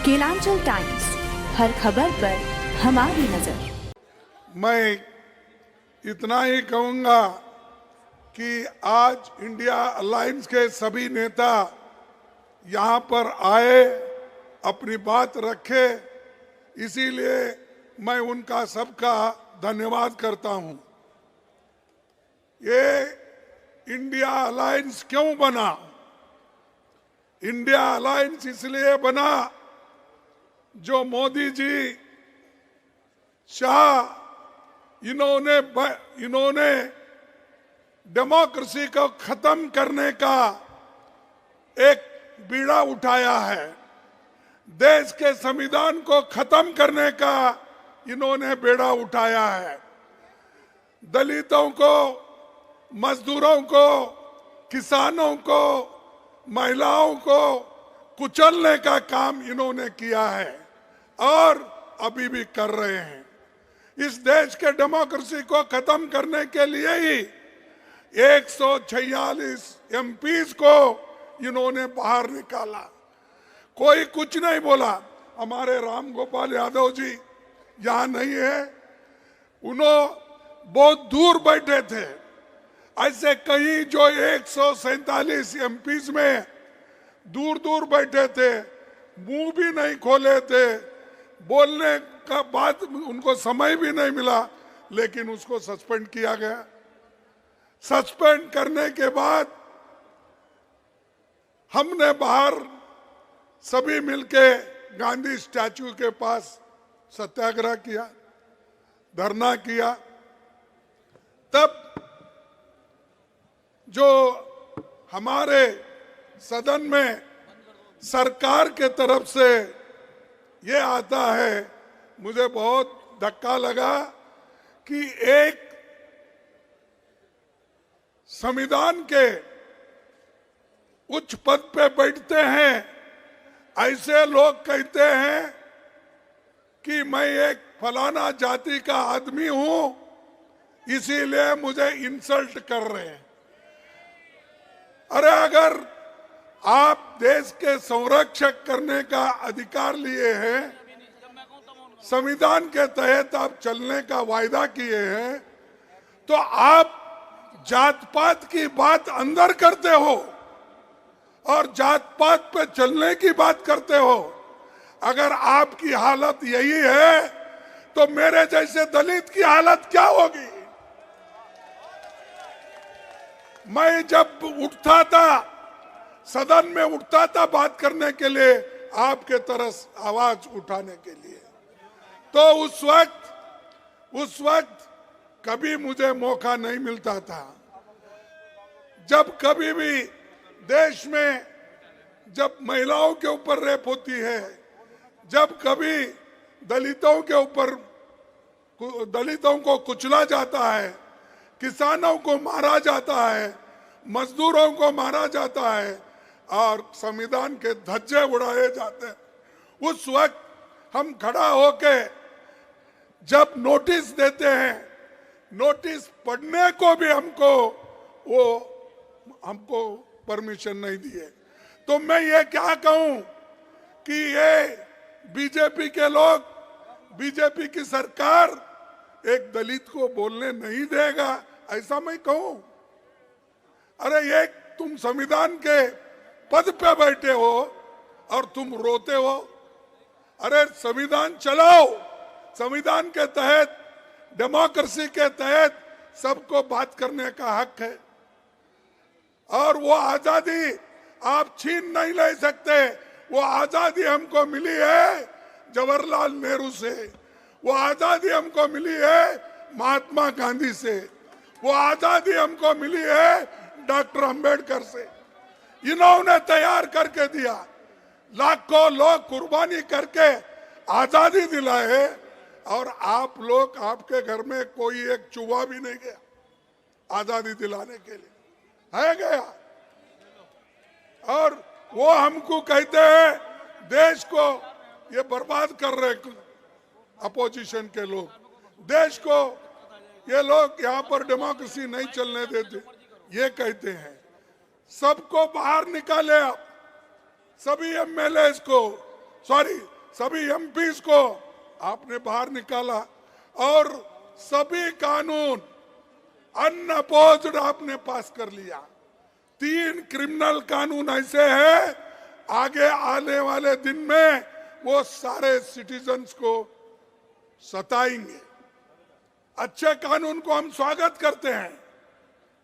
Kelanchal times, हर खबर पर हमारी नजर। मैं इतना ही कहूंगा कि आज इंडिया अलायंस के सभी नेता यहाँ पर आए, अपनी बात रखे, इसीलिए मैं उनका सबका धन्यवाद करता हूं। ये इंडिया अलायंस क्यों बना? इंडिया अलायंस इसलिए बना जो मोदी जी, शाह, इन्होंने डेमोक्रेसी को खत्म करने का एक बीड़ा उठाया है। देश के संविधान को खत्म करने का इन्होंने बेड़ा उठाया है। दलितों को, मजदूरों को, किसानों को, महिलाओं को कुचलने का काम इन्होंने किया है और अभी भी कर रहे हैं। इस देश के डेमोक्रेसी को खत्म करने के लिए ही 146 एमपीज को इन्होंने बाहर निकाला। कोई कुछ नहीं बोला। हमारे राम गोपाल यादव जी यहाँ नहीं है, उन्होंने बहुत दूर बैठे थे। ऐसे कई जो 147 एमपीज में दूर दूर बैठे थे, मुंह भी नहीं खोले थे, बोलने का बात उनको समय भी नहीं मिला, लेकिन उसको सस्पेंड किया गया। सस्पेंड करने के बाद हमने बाहर सभी मिलके गांधी स्टैचू के पास सत्याग्रह किया, धरना किया। तब जो हमारे सदन में सरकार के तरफ से ये आता है, मुझे बहुत धक्का लगा कि एक संविधान के उच्च पद पे बैठते हैं ऐसे लोग कहते हैं कि मैं एक फलाना जाति का आदमी हूं, इसीलिए मुझे इंसल्ट कर रहे हैं। अरे अगर आप देश के संरक्षक करने का अधिकार लिए हैं, संविधान के तहत आप चलने का वायदा किए हैं, तो आप जात पात की बात अंदर करते हो और जात पात पे चलने की बात करते हो। अगर आपकी हालत यही है तो मेरे जैसे दलित की हालत क्या होगी? मैं जब उठता था, सदन में उठता था बात करने के लिए, आपके तरफ आवाज उठाने के लिए, तो उस वक्त कभी मुझे मौका नहीं मिलता था। जब कभी भी देश में जब महिलाओं के ऊपर रेप होती है, जब कभी दलितों को कुचला जाता है, किसानों को मारा जाता है, मजदूरों को मारा जाता है और संविधान के धज्जे उड़ाए जाते हैं, उस वक्त हम खड़ा होके जब नोटिस देते हैं, नोटिस पढ़ने को भी हमको परमिशन नहीं दिए। तो मैं ये क्या कहूं कि ये बीजेपी के लोग, बीजेपी की सरकार एक दलित को बोलने नहीं देगा, ऐसा मैं कहूं? अरे ये तुम संविधान के पद पे बैठे हो और तुम रोते हो। अरे संविधान चलाओ, संविधान के तहत, डेमोक्रेसी के तहत सबको बात करने का हक है और वो आजादी आप छीन नहीं ले सकते। वो आजादी हमको मिली है जवाहरलाल नेहरू से, वो आजादी हमको मिली है महात्मा गांधी से, वो आजादी हमको मिली है डॉक्टर अंबेडकर से। इन्होंने तैयार करके दिया, लाखों लोग कुर्बानी करके आजादी दिलाए और आप लोग, आपके घर में कोई एक चूहा भी नहीं गया आजादी दिलाने के लिए, है गया? और वो हमको कहते हैं देश को ये बर्बाद कर रहे अपोजिशन के लोग, देश को ये लोग यहाँ पर डेमोक्रेसी नहीं चलने देते, ये कहते हैं। सबको बाहर निकाले आप, सभी एमएलए को, सॉरी सभी एमपीज को आपने बाहर निकाला और सभी कानून अनअपोज्ड आपने पास कर लिया। 3 क्रिमिनल कानून ऐसे हैं, आगे आने वाले दिन में वो सारे सिटीजन्स को सताएंगे। अच्छे कानून को हम स्वागत करते हैं।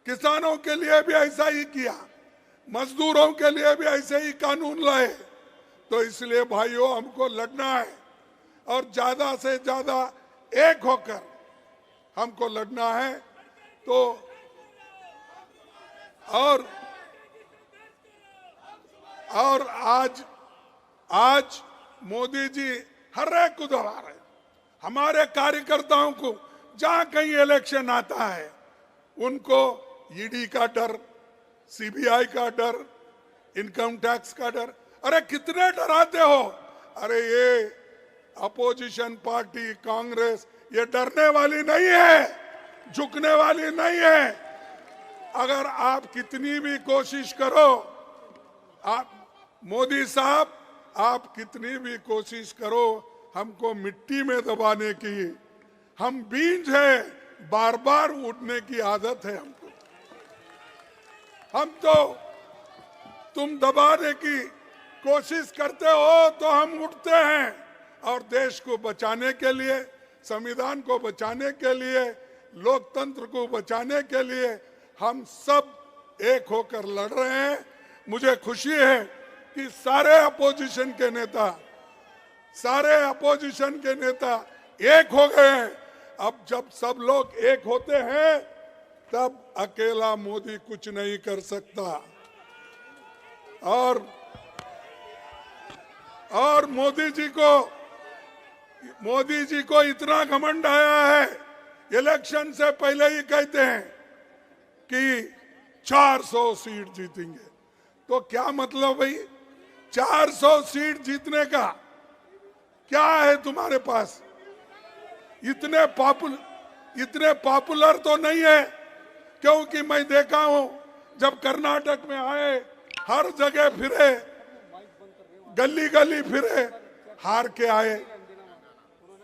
किसानों के लिए भी ऐसा ही किया, मजदूरों के लिए भी ऐसे ही कानून लाए। तो इसलिए भाइयों हमको लड़ना है और ज्यादा से ज्यादा एक होकर हमको लड़ना है। तो और आज मोदी जी हर एक को दबा रहे। हमारे कार्यकर्ताओं को जहां कहीं इलेक्शन आता है उनको ईडी का डर, सीबीआई का डर, इनकम टैक्स का डर। अरे कितने डराते हो? अरे ये अपोजिशन पार्टी कांग्रेस ये डरने वाली नहीं है, झुकने वाली नहीं है। अगर आप कितनी भी कोशिश करो, आप मोदी साहब आप कितनी भी कोशिश करो हमको मिट्टी में दबाने की, हम बीज हैं, बार बार उठने की आदत है हमको। हम तो तुम दबाने की कोशिश करते हो तो हम उठते हैं और देश को बचाने के लिए, संविधान को बचाने के लिए, लोकतंत्र को बचाने के लिए हम सब एक होकर लड़ रहे हैं। मुझे खुशी है कि सारे अपोजिशन के नेता एक हो गए हैं। अब जब सब लोग एक होते हैं तब अकेला मोदी कुछ नहीं कर सकता। और मोदी जी को इतना घमंड आया है, इलेक्शन से पहले ही कहते हैं कि 400 सीट जीतेंगे। तो क्या मतलब भाई? 400 सीट जीतने का क्या है तुम्हारे पास? इतने पॉपुलर तो नहीं है, क्योंकि मैं देखा हूं जब कर्नाटक में आए हर जगह फिरे, गली गली फिरे, हार के आए।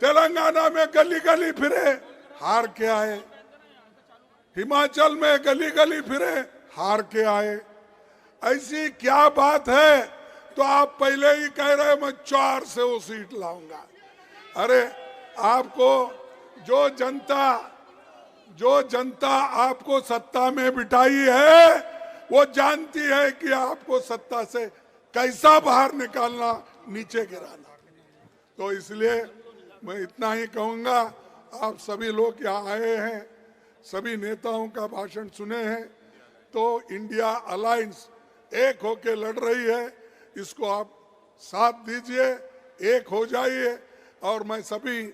तेलंगाना में गली गली फिरे, हार के आए। हिमाचल में गली गली फिरे, हार के आए। ऐसी क्या बात है? तो आप पहले ही कह रहे मैं 400 सीट लाऊंगा। अरे आपको जो जनता आपको सत्ता में बिठाई है वो जानती है कि आपको सत्ता से कैसा बाहर निकालना, नीचे गिराना। तो इसलिए मैं इतना ही कहूंगा। आप सभी लोग यहाँ आए हैं, सभी नेताओं का भाषण सुने हैं, तो इंडिया अलायंस एक होके लड़ रही है, इसको आप साथ दीजिए, एक हो जाइए। और मैं सभी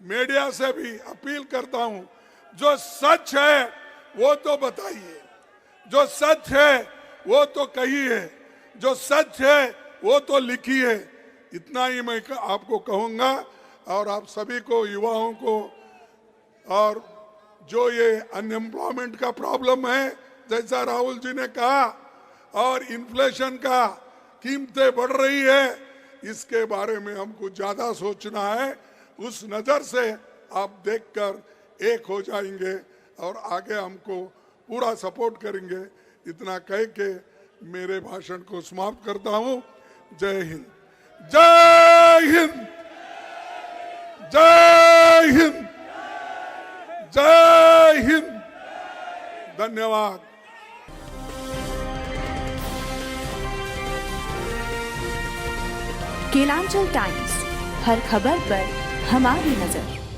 मीडिया से भी अपील करता हूं, जो सच है वो तो बताइए, जो सच है वो तो कहिए, जो सच है वो तो लिखिए। इतना ही मैं आपको कहूंगा। और आप सभी को, युवाओं को, और जो ये अनएम्प्लॉयमेंट का प्रॉब्लम है जैसा राहुल जी ने कहा, और इन्फ्लेशन का कीमतें बढ़ रही है, इसके बारे में हमको ज्यादा सोचना है। उस नजर से आप देखकर एक हो जाएंगे और आगे हमको पूरा सपोर्ट करेंगे। इतना कह के मेरे भाषण को समाप्त करता हूं। जय हिंद, जय हिंद, जय हिंद, जय हिंद। धन्यवाद। केलांचल टाइम्स, हर खबर पर हमारी नजर।